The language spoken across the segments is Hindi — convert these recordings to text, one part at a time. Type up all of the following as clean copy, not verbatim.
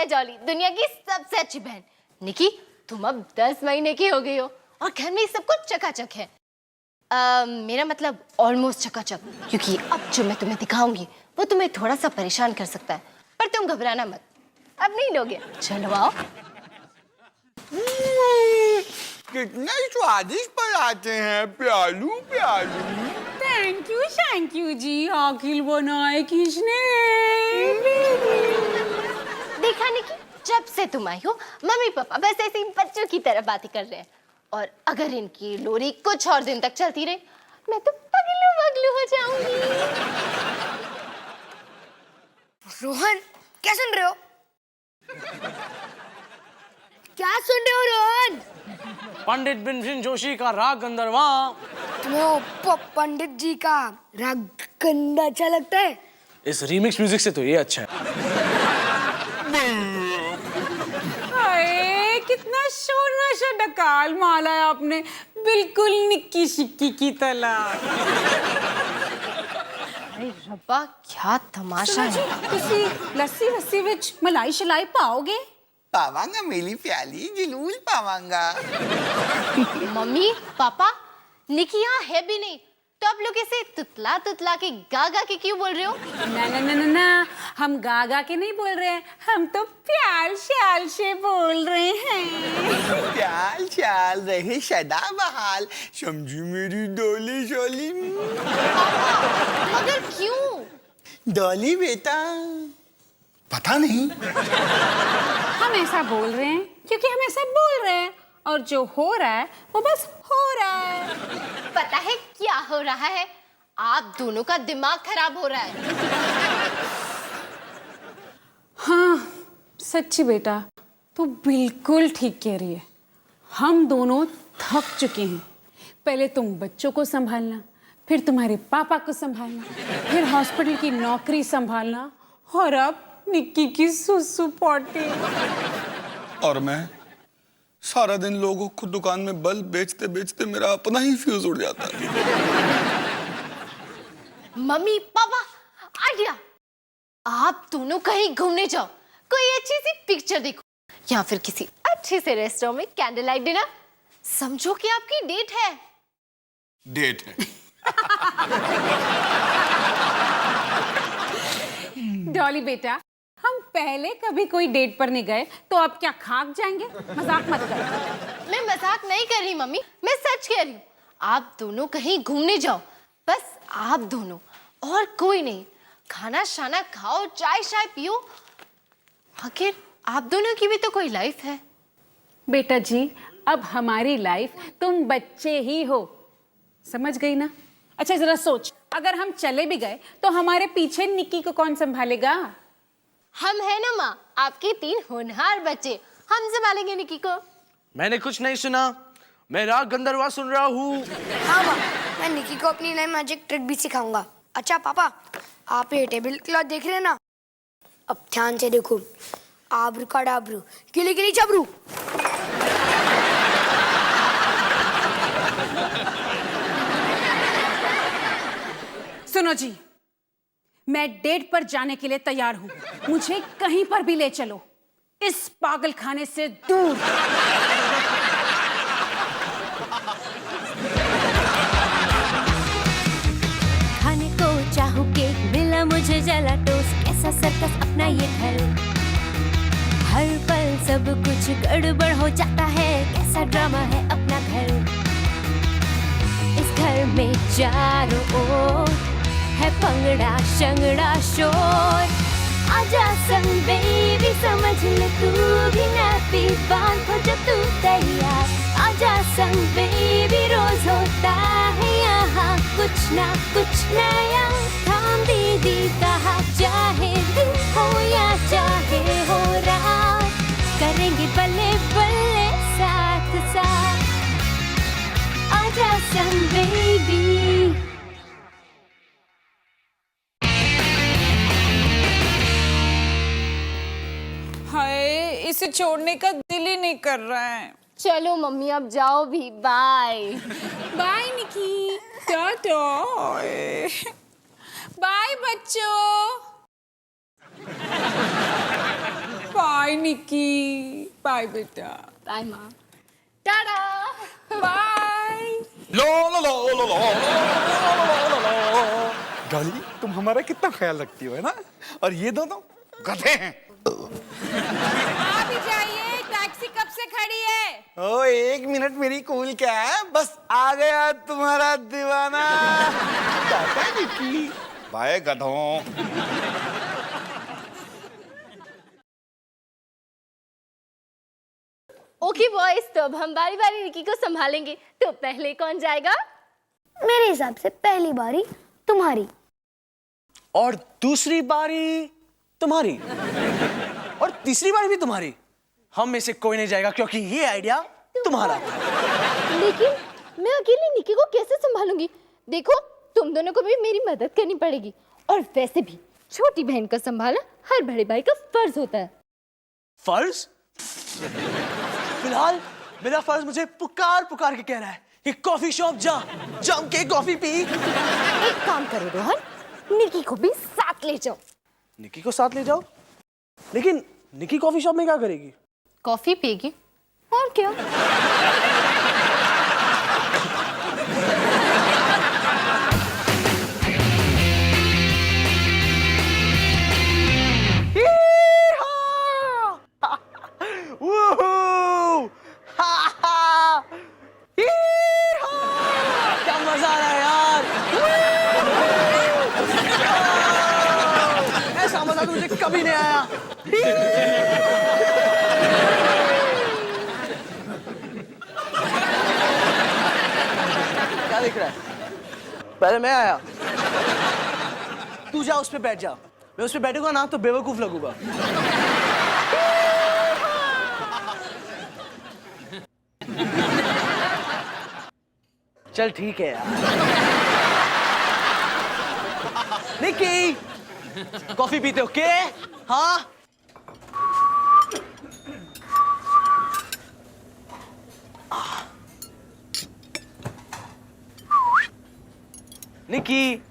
है जॉली, दुनिया की सबसे अच्छी बहन। निकी, तुम अब 10 महीने की हो गई हो और घर में सब कुछ चकाचक है। मेरा मतलब ऑलमोस्ट चकाचक, क्योंकि अब जो मैं तुम्हें दिखाऊंगी वो तुम्हें थोड़ा सा परेशान कर सकता है, पर तुम घबराना मत, अब नहीं लोगे। चलो आओ। कितने स्वादिष्ट पराठे हैं, प्यालू प्यालू। थैंक यू जी। आखिर बनाए किसने? देखा निकी, जब से तुम आई हो मम्मी पापा बस ऐसे ही बच्चों की तरह बातें कर रहे हैं, और अगर इनकी लोरी कुछ और दिन तक चलती रही मैं तो पगलू पगलू हो जाऊंगी। रोहन, क्या सुन रहे हो? क्या सुन रहे हो रोहन? पंडित भीमसेन जोशी का राग गंधर्वा। तुम्हें वो पंडित जी का राग गंदा अच्छा लगता है? इस रीमिक्स म्यूजिक से तो ये अच्छा है। हाय, कितना शोर नशा डकाल माला है आपने, बिल्कुल निक्की शिक्की की तरह। अरे रब्बा, क्या तमाशा है। तुसी लस्सी विच मलाई शलाई पाओगे? पावांगा मेरी प्याली, जरूर पावांगा। मम्मी पापा, निकी यहाँ है भी नहीं, तो आप लोग ऐसे तुतला तुतला के गागा के क्यों बोल रहे हो? ना, हम गागा के नहीं बोल रहे हैं, हम तो प्याल श्याल से बोल रहे हैं। प्याल श्याल रहे सदा बहाल, समझी मेरी डोली शोली। मगर क्यों? डोली बेटा, पता नहीं। हम ऐसा बोल रहे हैं क्योंकि हम ऐसा बोल रहे हैं, और जो हो रहा है वो बस हो रहा है। पता है क्या हो रहा है? आप दोनों का दिमाग खराब हो रहा है। हाँ सच्ची बेटा, तू बिल्कुल ठीक कह रही है। हम दोनों थक चुके हैं। पहले तुम बच्चों को संभालना, फिर तुम्हारे पापा को संभालना, फिर हॉस्पिटल की नौकरी संभालना, और अब निक्की की सुसु पॉटी। और मैं सारा दिन लोगों को दुकान में बल्ब बेचते बेचते मेरा अपना ही फ्यूज उड़ जाता है। Mummy papa, idea! आप दोनों कहीं घूमने जाओ, कोई अच्छी सी पिक्चर देखो, या फिर किसी अच्छे से रेस्टोरेंट में कैंडल लाइट डिनर। समझो कि आपकी डेट है। डेट है। डॉली बेटा, हम पहले कभी कोई डेट पर नहीं गए, तो अब क्या खाक जाएंगे? मजाक मत कर। मैं मजाक नहीं कर रही मम्मी, मैं सच कह रही हूँ। आप दोनों कहीं घूमने जाओ, बस आप दोनों, और कोई नहीं। खाना शाना खाओ, चाय शाय पियो, आखिर आप दोनों की भी तो कोई लाइफ है। बेटा जी, अब हमारी लाइफ तुम बच्चे ही हो, समझ गई ना? अच्छा जरा सोच, अगर हम चले भी गए तो हमारे पीछे निक्की को कौन संभालेगा? हम है ना माँ, आपके 3 होनहार बच्चे, हम संभालेंगे निक्की को। मैंने कुछ नहीं सुना, मैं राग गंधर्वा सुन रहा हूँ। हाँ माँ, मैं निकी को अपनी नई मैजिक ट्रिक भी सिखाऊंगा। अच्छा पापा, आप ये टेबल क्लॉथ देख रहे हैं ना? अब ध्यान से देखो। आब्रू का डाब्रू, गिली गिली चबरू। सुनो जी, मैं डेट पर जाने के लिए तैयार हूँ। मुझे कहीं पर भी ले चलो, इस पागल खाने से दूर। खाने को चाहूं केक, मिला मुझे जला टोस्ट, कैसा सर्कस अपना ये घर। हर पल सब कुछ गड़बड़ हो जाता है, कैसा ड्रामा है अपना घर। इस घर में चारों ओर है पंगड़ा शंगड़ा शोर। आजा संग बेबी, समझ ले तू भी नैपी बांध हो जा तू तैयार। आजा संग बेबी, रोज होता है यहाँ कुछ ना कुछ नया। थाम दीदी कहा, चाहे दिन हो या चाहे हो रात, करेंगे बल्ले बल्ले साथ साथ। आजा संग बेबी। हाय, इसे छोड़ने का दिल ही नहीं कर रहा है। चलो मम्मी, अब जाओ भी, बाय। बाय निकी, टाटा। बाय बच्चों, बाय बाय निकी, बाय बेटा, बाय माँ, टाटा। बाय। लो लो लो लो लो डॉली, तुम हमारा कितना ख्याल रखती हो, है ना? और ये दोनों गधे हैं। आप ही जाइए, टैक्सी कब से खड़ी है? ओ 1 मिनट मेरी कूल क्या है, बस आ गया तुम्हारा दीवाना। टाटा निकी, बाय गधों। ओके बॉयज, तो अब हम बारी बारी निकी को संभालेंगे। तो पहले कौन जाएगा? मेरे हिसाब से पहली बारी तुम्हारी। और दूसरी बारी तुम्हारी, और तीसरी बारी भी तुम्हारी। हम में से कोई नहीं जाएगा क्योंकि ये आइडिया तुम्हारा था। लेकिन मैं अकेली निकी को कैसे संभालूंगी? देखो, तुम दोनों को भी मेरी मदद करनी पड़ेगी। और वैसे भी छोटी बहन को संभालना हर बड़े भाई का फर्ज होता है। फर्ज? फिलहाल मेरा फर्ज मुझे पुकार पुकार के कह रहा है कि कॉफी शॉप जा, जम के कॉफी पी। एक काम करो रोहन, निकी को भी साथ ले जाओ। निकी को साथ ले जाओ? लेकिन निकी कॉफी शॉप में क्या करेगी? कॉफी पिएगी, और क्या? क्या मजा आ रहा है यार। ऐसा मजा तो मुझे कभी नहीं आया। क्या दिख रहा है? पहले मैं आया। तू जा उस पे बैठ जा। मैं उस पे बैठूंगा ना तो बेवकूफ लगूंगा। चल ठीक है यार। निकी, कॉफी पीते हो के? हाँ? निकी,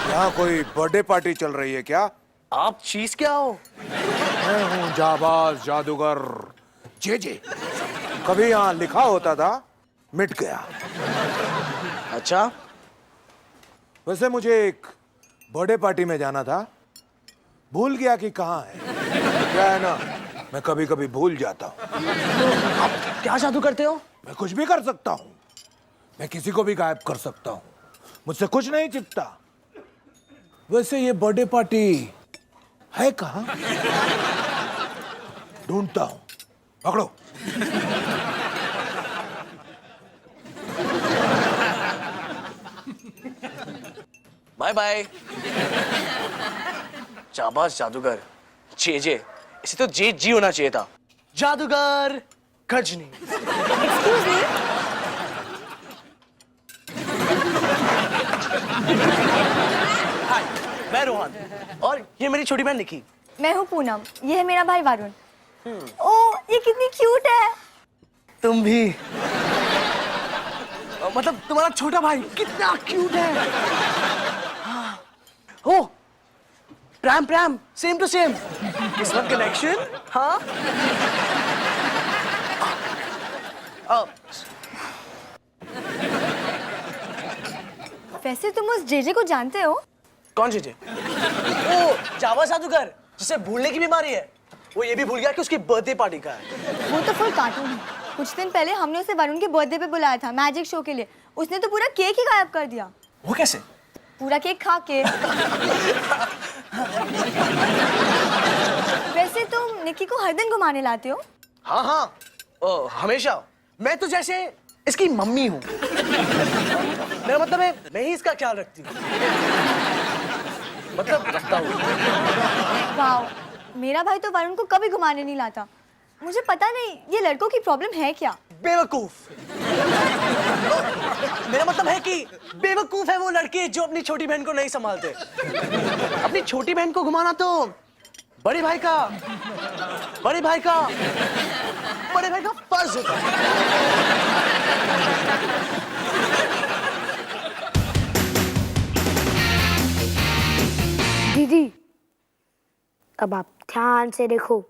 यहाँ कोई बर्थडे पार्टी चल रही है क्या? आप चीज क्या हो? मैं हूँ जाबाज जादूगर जे। कभी यहाँ लिखा होता था, मिट गया। अच्छा, वैसे मुझे एक बर्थडे पार्टी में जाना था, भूल गया कि कहाँ है। क्या है ना, मैं कभी कभी भूल जाता हूँ। आप क्या जादू करते हो? मैं कुछ भी कर सकता हूँ। मैं किसी को भी गायब कर सकता हूँ। मुझसे कुछ नहीं छिपता। वैसे ये बर्थडे पार्टी है कहाँ? ढूंढता हूँ। पकड़ो। Bye bye. जाबाज जादूगर जे, इसे तो जी होना चाहिए था। जादूगर गजनी। हाय, मैं रोहन और ये मेरी छोटी बहन निकी। मैं हूँ पूनम, ये है मेरा भाई वरुण। ओ, ये कितनी क्यूट है। तुम भी। मतलब तुम्हारा छोटा भाई कितना क्यूट है। हाँ। ओ, प्रैम सेम टू सेम। किस्मत कनेक्शन। हाँ। वैसे तुम उस जेजे को जानते हो? कौन चीज? ओ, जावा जादूगर जिसे भूलने की बीमारी है। वो ये भी भूल गया कि उसकी बर्थडे पार्टी का है। वो तो फुल कार्टून है। कुछ दिन पहले हमने उसे वरुण के बर्थडे पे बुलाया था मैजिक शो के लिए। उसने तो पूरा केक ही गायब कर दिया। वो कैसे? पूरा केक खा के। वैसे तुम निकी को हर दिन घुमाने लाते हो? हाँ हाँ, हमेशा। मैं तो जैसे इसकी मम्मी हूँ। मेरा मतलब है मैं ही इसका ख्याल रखती हूँ। मतलब रखता हूँ। वाह, मेरा भाई तो वरुण को कभी घुमाने नहीं लाता। मुझे पता नहीं ये लड़कों की प्रॉब्लम है क्या। बेवकूफ। मेरा मतलब है है कि बेवकूफ है वो लड़के जो अपनी छोटी बहन को नहीं संभालते। अपनी छोटी बहन को घुमाना तो बड़े भाई का फर्ज होता है। दीदी, अब आप ध्यान से देखो।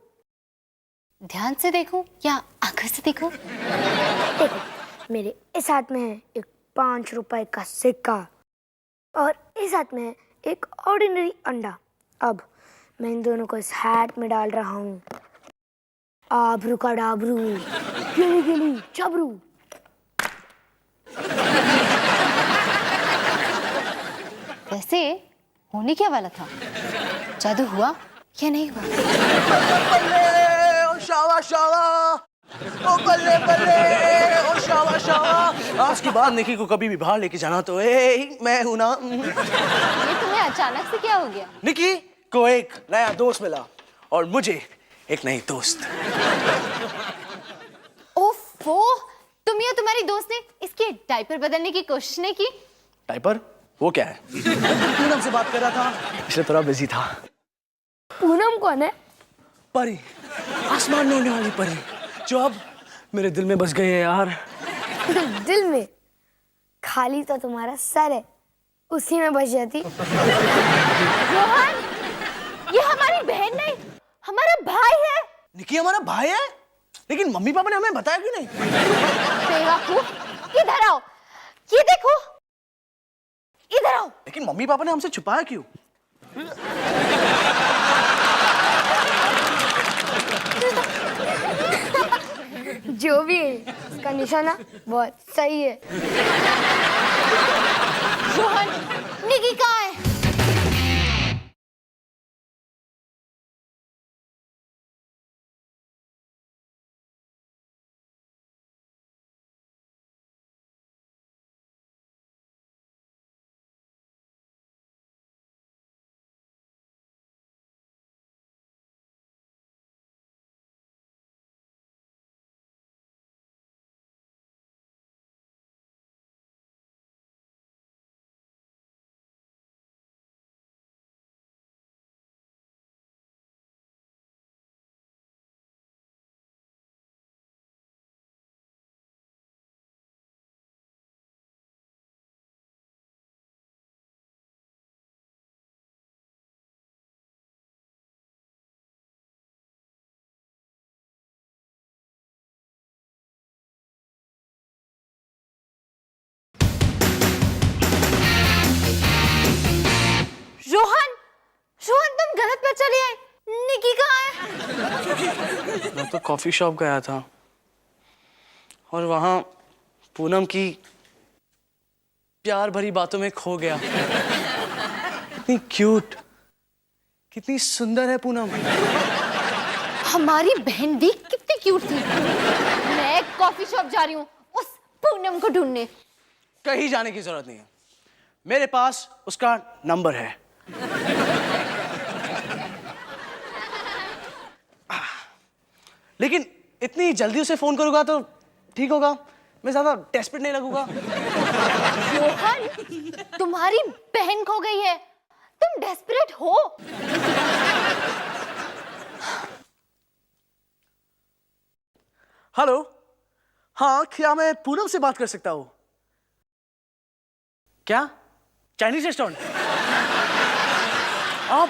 ध्यान से देखूं या आंखों से देखूं? देखो, मेरे इस हाथ में है एक 5 रुपए का सिक्का और इस हाथ में है एक ऑर्डिनरी अंडा। अब मैं इन दोनों को इस हैट में डाल रहा हूँ। आबरू का डाबरू, गिली गिली चबरू। वैसे होने क्या वाला था? जादू हुआ या नहीं हुआ? बल्ले ओ शावा शावा, ओ बल्ले बल्ले ओ शावा शावा। आज के बाद निकी को कभी भी बाहर लेके जाना तो मैं हूं ना। ये तुम्हें अचानक से क्या हो गया? निकी को एक नया दोस्त मिला और मुझे एक नई दोस्त। ओफो, तुम या तुम्हारी दोस्त ने इसके डायपर बदलने की कोशिश नहीं की? डायपर? वो क्या है? पूनम से बात कर रहा था इसलिए थोड़ा बिजी था। पूनम कौन है? परी, आसमान में उड़ने वाली परी जो अब मेरे दिल में बस गई है यार। दिल में? खाली तो तुम्हारा सर है, उसी में बस जाती। रोहन, ये हमारी बहन नहीं, हमारा भाई है। निकी हमारा भाई है, लेकिन मम्मी पापा ने हमें बताया क्यों नहीं? बेवकूफ, इधर आओ, ये देखो, इधर आओ। लेकिन मम्मी पापा ने हमसे छुपाया क्यों? जो भी है, इसका निशाना बहुत सही है। रोहन, निकी कहाँ है? रोहन, रोहन तुम गलत पर चले आए। निकी कहाँ है? मैं तो कॉफी शॉप गया था और वहां पूनम की प्यार भरी बातों में खो गया। कितनी क्यूट, कितनी सुंदर है पूनम। हमारी बहन भी कितनी क्यूट थी। मैं कॉफी शॉप जा रही हूँ उस पूनम को ढूंढने। कहीं जाने की जरूरत नहीं है, मेरे पास उसका नंबर है। लेकिन इतनी जल्दी उसे फोन करूंगा तो ठीक होगा, मैं ज्यादा डेस्परेट नहीं लगूंगा। रोहन, तुम्हारी बहन खो गई है, तुम डेस्परेट हो? हेलो, हाँ क्या मैं पूनम से बात कर सकता हूँ? क्या चाइनीज रेस्टोरेंट? आप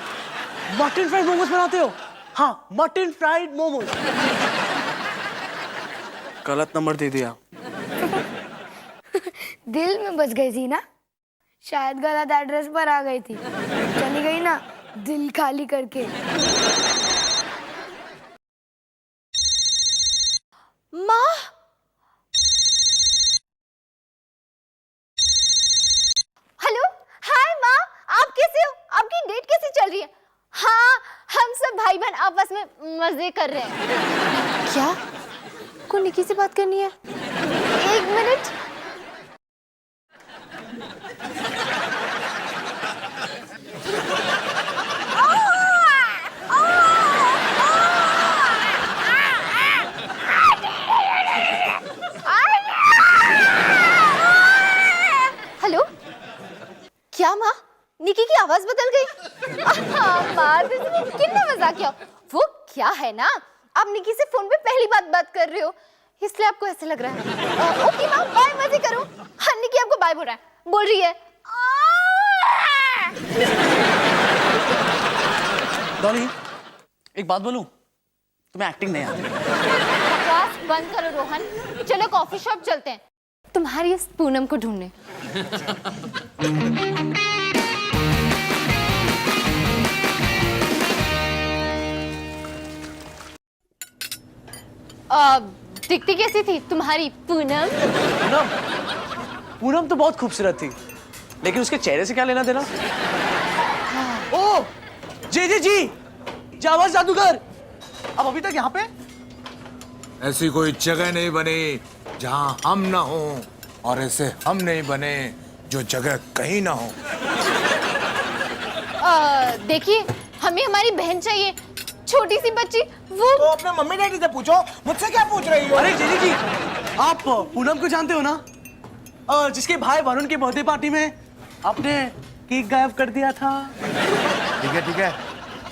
मटन फ्राइड मोमोज बनाते हो? हाँ, मटन फ्राइड मोमोज। गलत नंबर दे दिया। दिल में बस गई थी ना, शायद गलत एड्रेस पर आ गई थी। चली गई ना दिल खाली करके। माँ, हेलो, हाय माँ, आप कैसे हो? आपकी डेट कैसी चल रही है? हाँ, हम सब भाई बहन आपस में मजे कर रहे हैं। क्या? को निकी से बात करनी है? एक मिनट। क्या माँ? निकी की आवाज बदल गई? माँ कितना मजाक किया। वो क्या है ना, आप निकी से फोन पे पहली बात कर रहे हो, इसलिए आपको ऐसे लग रहा है। ओके माँ, बाय, मजे करो। हाँ, निकी आपको बाय बोल रहा है, बोल रही है। डॉली, एक बात बोलूं, तुम्हें एक्टिंग नहीं आती। बकवास बंद करो रोहन, चलो कॉफी शॉप चलते हैं, तुम्हारी इस पूनम को ढूंढने। दिखती कैसी थी तुम्हारी पूनम? पूनम, पूनम तो बहुत खूबसूरत थी, लेकिन उसके चेहरे से क्या लेना देना? ओ, जी, जावाज जादूगर, अब अभी तक यहाँ पे? ऐसी कोई जगह नहीं बनी जहां हम ना हो, और ऐसे हम नहीं बने जो जगह कहीं ना हो। देखिए, हमें हमारी बहन चाहिए, छोटी सी बच्ची। वो तो अपने मम्मी डैडी से पूछो, मुझसे क्या पूछ रही हो? अरे जी, आप पूनम को जानते हो ना? जिसके भाई वरुण की बर्थडे पार्टी में आपने केक गायब कर दिया था। ठीक है,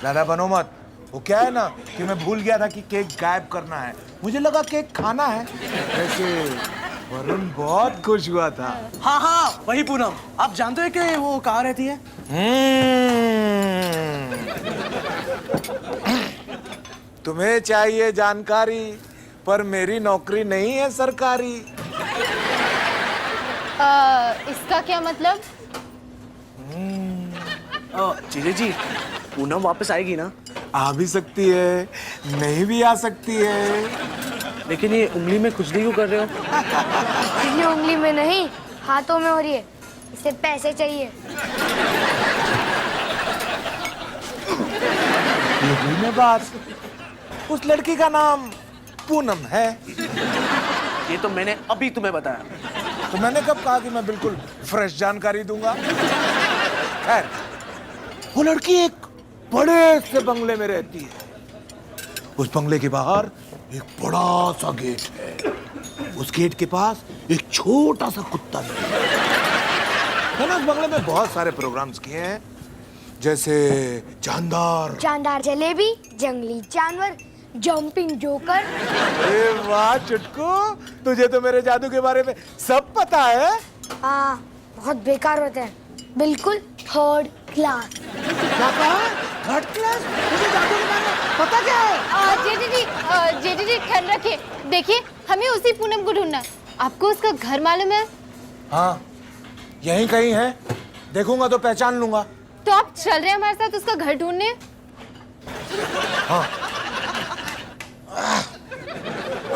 ज्यादा बनो मत। वो क्या है ना कि मैं भूल गया था कि केक गायब करना है, मुझे लगा केक खाना है। वैसे वरुण बहुत खुश हुआ था। हाँ, वही पूनम। आप जानते हो कि वो कहाँ रहती है? तुम्हें चाहिए जानकारी, पर मेरी नौकरी नहीं है सरकारी। इसका क्या मतलब? जी, पूनम वापस आएगी ना? आ भी सकती है, नहीं भी आ सकती है। लेकिन ये उंगली में खुजली क्यों कर रहे हो? ये उंगली में नहीं, हाथों में हो रही है। इसे पैसे चाहिए। ये हुई ना बात। उस लड़की का नाम पूनम है। ये तो मैंने अभी तुम्हें बताया। तो मैंने कब कहा कि मैं बिल्कुल फ्रेश जानकारी दूंगा? खैर, वो लड़की एक बड़े से बंगले में रहती है। उस बंगले के बाहर एक बड़ा सा गेट है। उस गेट के पास एक छोटा सा कुत्ता भी है। मैंने उस बंगले में बहुत सारे प्रोग्राम्स किए हैं, जैसे जानदार जलेबी, जंगली जानवर, जंपिंग जोकर। अरे वाह चुटकू, तुझे तो मेरे जादू के बारे में सब पता है। हाँ, बहुत बेकार होते हैं, बिल्कुल थर्ड क्लास। क्या कहा? Third class? तुझे जादू के बारे में पता क्या है? जेडी ठंड रखिए, देखिए हमें उसी पूनम को ढूंढना है। आपको उसका घर मालूम है? हाँ, यहीं कहीं है, देखूंगा तो पहचान लूंगा। तो आप चल रहे हैं हमारे साथ उसका घर ढूंढने? हाँ।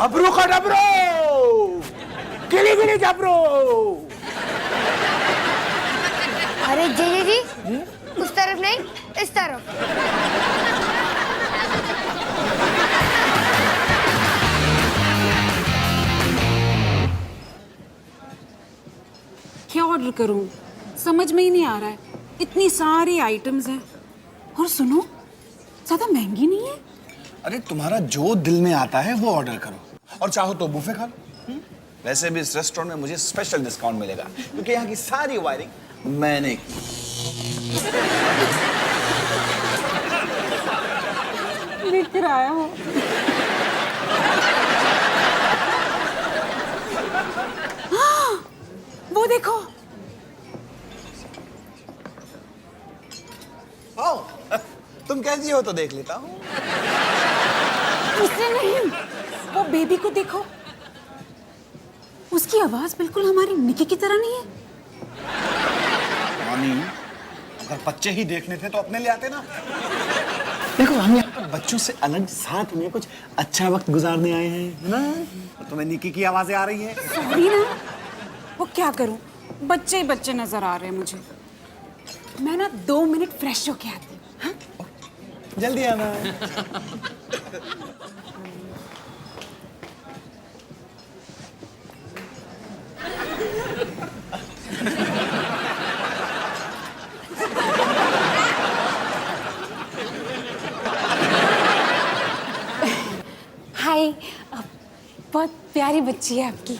अबरू का डबरू, गिली गिली जबरू। अरे जी, उस तरफ नहीं, इस तरफ। क्या ऑर्डर करूं, समझ में ही नहीं आ रहा है। इतनी सारी आइटम्स हैं, और सुनो, ज्यादा महंगी नहीं है। अरे तुम्हारा जो दिल में आता है वो ऑर्डर करो, और चाहो तो बुफे खा लो। वैसे भी इस रेस्टोरेंट में मुझे स्पेशल डिस्काउंट मिलेगा, क्योंकि यहाँ की सारी वायरिंग मैंने की। लेकर आया हूँ। वो देखो। तुम कैसी हो तो देख लेता हूँ। उसे नहीं, वो बेबी को देखो। उसकी आवाज बिल्कुल हमारी निकी की तरह नहीं है। मानी, अगर बच्चे ही देखने थे तो अपने ले आते ना। देखो, हम यहाँ पर बच्चों से अलग साथ में कुछ अच्छा वक्त गुजारने आए हैं, है ना? और तुम्हें निकी की आवाजें आ रही हैं। सॉरी ना, वो क्या करूं, बच्चे ही बच्चे नजर आ रहे हैं मुझे। मैं ना 2 मिनट फ्रेश होके आती हूँ। हाँ? जल्दी आना। हाय, बहुत प्यारी बच्ची है आपकी।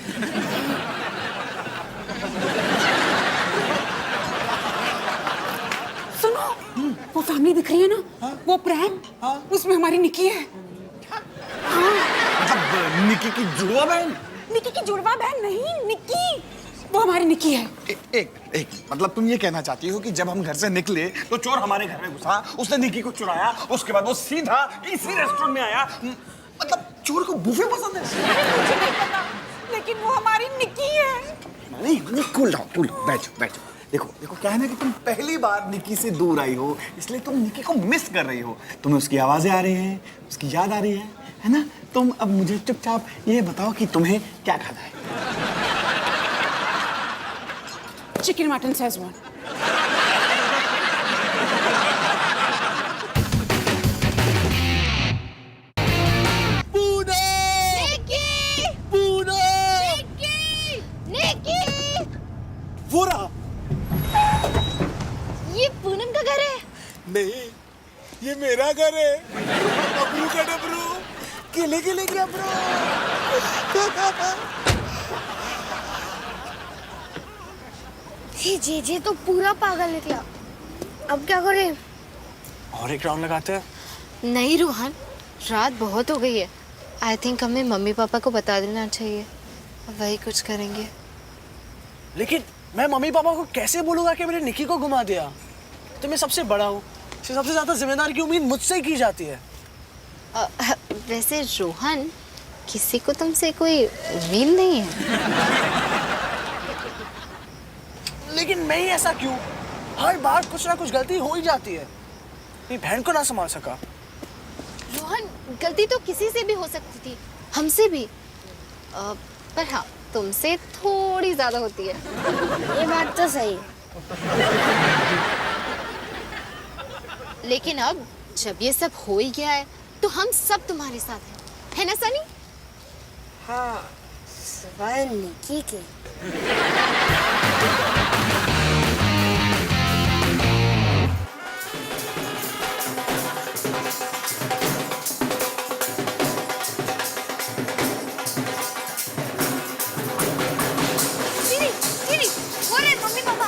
सामने दिख रही है ना वो प्रैम, उसमें हमारी निकी है। मतलब निकी की जुड़वा बहन? निकी की जुड़वा बहन नहीं, निकी, वो हमारी निकी है। एक मतलब तुम ये कहना चाहती हो कि जब हम घर से निकले तो चोर हमारे घर में घुसा, उसने निकी को चुराया, उसके बाद वो सीधा इसी रेस्टोरेंट में आया। मतलब चोर को बुफे पसंद है। लेकिन वो हमारी निकी है। नहीं, कूल डाउन, बैठो। देखो क्या है ना कि तुम पहली बार निकी से दूर आई हो, इसलिए तुम निकी को मिस कर रही हो। तुम्हें उसकी आवाजें आ रही हैं, उसकी याद आ रही है ना? तुम अब मुझे चुपचाप ये बताओ कि तुम्हें क्या खाना है? Chicken mutton Schezwan. वो रहा। ये पूनम का घर है? नहीं, ये मेरा घर है। डबरू का डबरू, किले डबरू। ये जे तो पूरा पागल निकला। अब क्या करें? और एक राउंड लगाते हैं। नहीं रोहन, रात बहुत हो गई है। आई थिंक हमें मम्मी पापा को बता देना चाहिए, वही कुछ करेंगे। लेकिन मैं मम्मी पापा को कैसे बोलूंगा कि मैंने निकी को घुमा दिया? तो मैं सबसे बड़ा हूँ, सबसे ज्यादा जिम्मेदारी की उम्मीद मुझसे ही की जाती है। वैसे रोहन, किसी को तुमसे कोई उम्मीद नहीं है। लेकिन मैं ही ऐसा क्यों? हर बार कुछ ना कुछ गलती हो ही जाती है। मेरी बहन को ना संभाल सका। रोहन, गलती तो किसी से भी हो सकती थी, हमसे भी। पर हाँ, तुमसे थोड़ी ज्यादा होती है। ये बात तो सही। लेकिन अब जब ये सब हो ही गया है तो हम सब तुम्हारे साथ हैं, है ना सनी? हाँ, सवाल निकी के। Mummy papa.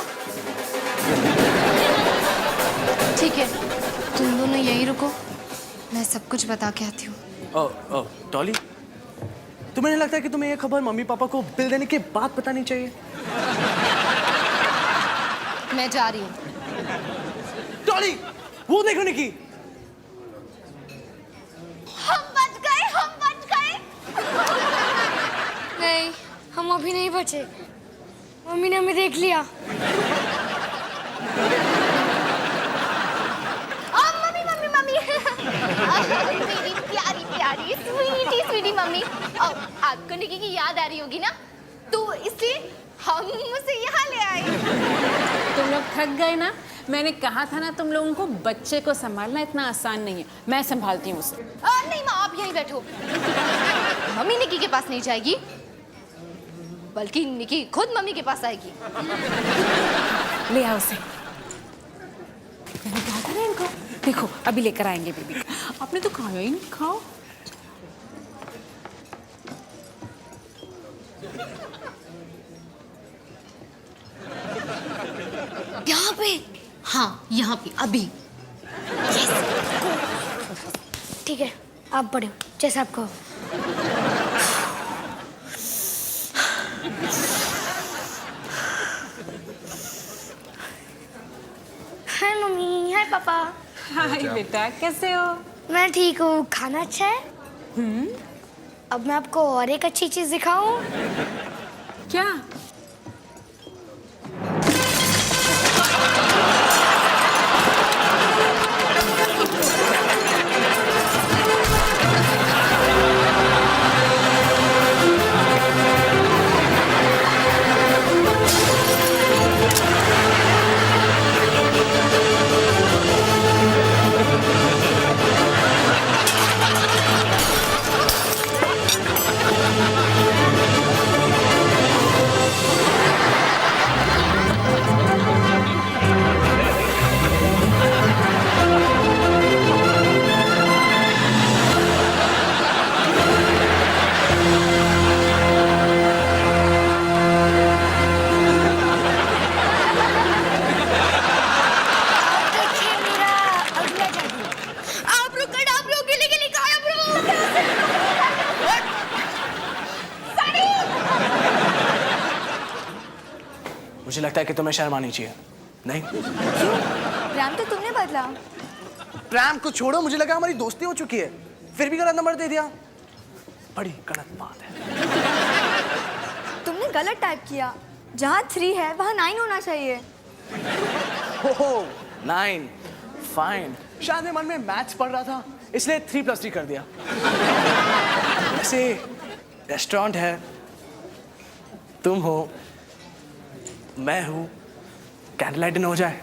ठीक है, तुम दोनों यहीं रुको, मैं सब कुछ बता के आती हूँ। डॉली, तुम्हें नहीं लगता कि तुम्हें ये खबर मम्मी पापा को बिल देने के बाद बतानी चाहिए? मैं जा रही हूँ। डॉली, वो देखो निकी। हम बच गए। नहीं, हम अभी नहीं बचे। मम्मी ने हमें देख लिया। मम्मी मेरी प्यारी स्वीटी मम्मी। आपको निकी की याद आ रही होगी ना, तो इसलिए हम उसे यहाँ ले आए। तुम लोग थक गए ना? मैंने कहा था ना तुम लोगों को बच्चे को संभालना इतना आसान नहीं है। मैं संभालती हूँ उसे। नहीं माँ, आप यहीं बैठो। मम्मी निकी के पास नहीं जाएगी, बल्कि निकी खुद मम्मी के पास आएगी। ले आओ उसे। मैंने कहा था ना इनको। देखो अभी लेकर आएंगे बेबी को। आपने तो खाया ही नहीं। खाओ। यहाँ पे? हाँ, यहाँ पे अभी। ठीक है, आप पढ़ो जैसा आप कहो। हाय मम्मी, हाय पापा। हाय बेटा, कैसे हो? मैं ठीक हूँ। खाना अच्छा है? अब मैं आपको और एक अच्छी चीज दिखाऊं। क्या? मुझे लगता है कि तुम्हें शर्म आनी चाहिए। नहीं? प्रेम तो तुमने बदला। प्रेम को छोड़ो, मुझे लगा हमारी दोस्ती हो चुकी है, फिर भी गलत नंबर दे दिया। बड़ी गलत बात है। तुमने गलत टाइप किया। जहाँ 3 है वहाँ 9 होना चाहिए। ओहो 9 फाइन। शायद मैं मन में मैथ्स पढ़ रहा था, इसलिए 3 + 3 कर दिया। ऐसे रेस्टोरेंट है, तुम हो, मैं हूँ, कैंडल लाइट डिनर हो जाए।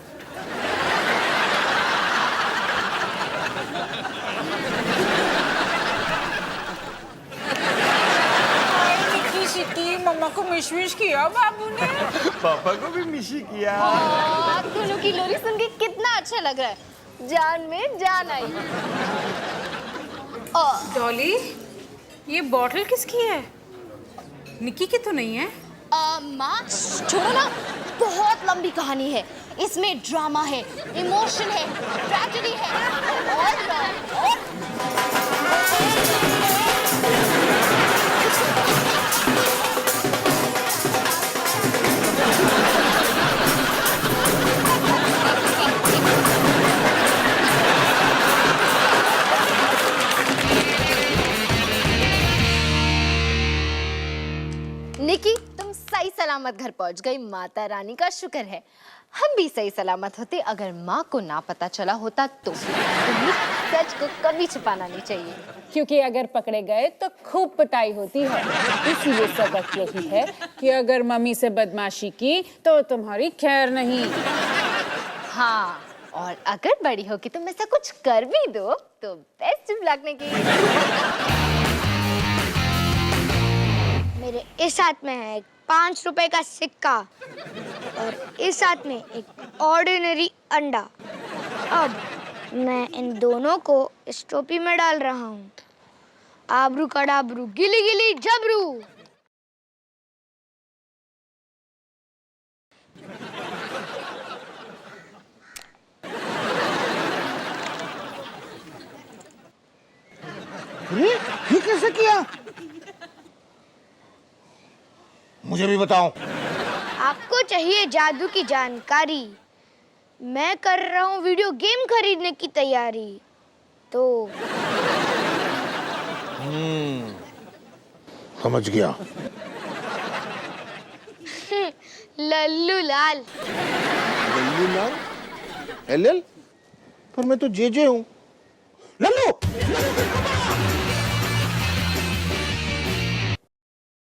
मम्मा को मिश किया बाबू ने। पापा को भी मिशी किया। आप दोनों की लोरी सुन के कितना अच्छा लग रहा है, जान में जान आई। डॉली, ये बॉटल किसकी है? निकी की तो नहीं है? माँ छोड़ो ना, बहुत लंबी कहानी है। इसमें ड्रामा है, इमोशन है, ट्रेजेडी है और निकी, तुम सही सलामत घर पहुंच गई, माता रानी का शुक्र है। हम भी सही सलामत होते अगर माँ को ना पता चला होता तो। तुम्हें सच को कभी छुपाना नहीं चाहिए, क्योंकि अगर पकड़े गए तो खूब पिटाई होती है। इसीलिए सबक यही है कि अगर मम्मी से बदमाशी की तो तुम्हारी खैर नहीं। हाँ, और अगर बड़ी हो कि तुम ऐसा कुछ कर भी दो तो बेस्ट ऑफ लक निकी। मेरे इस हाथ में है एक 5 रुपए का सिक्का और इस हाथ में एक ऑर्डिनरी अंडा। अब मैं इन दोनों को इस टोपी में डाल रहा हूँ। आबरू कडाबरू गिली गिली जबरू। ये कैसे किया? मुझे भी बताओ। आपको चाहिए जादू की जानकारी? मैं कर रहा हूँ वीडियो गेम खरीदने की तैयारी। तो समझ गया। लल्लू लाल। लल्लू लाल? LL? पर मैं तो JJ हूँ। लल्लू!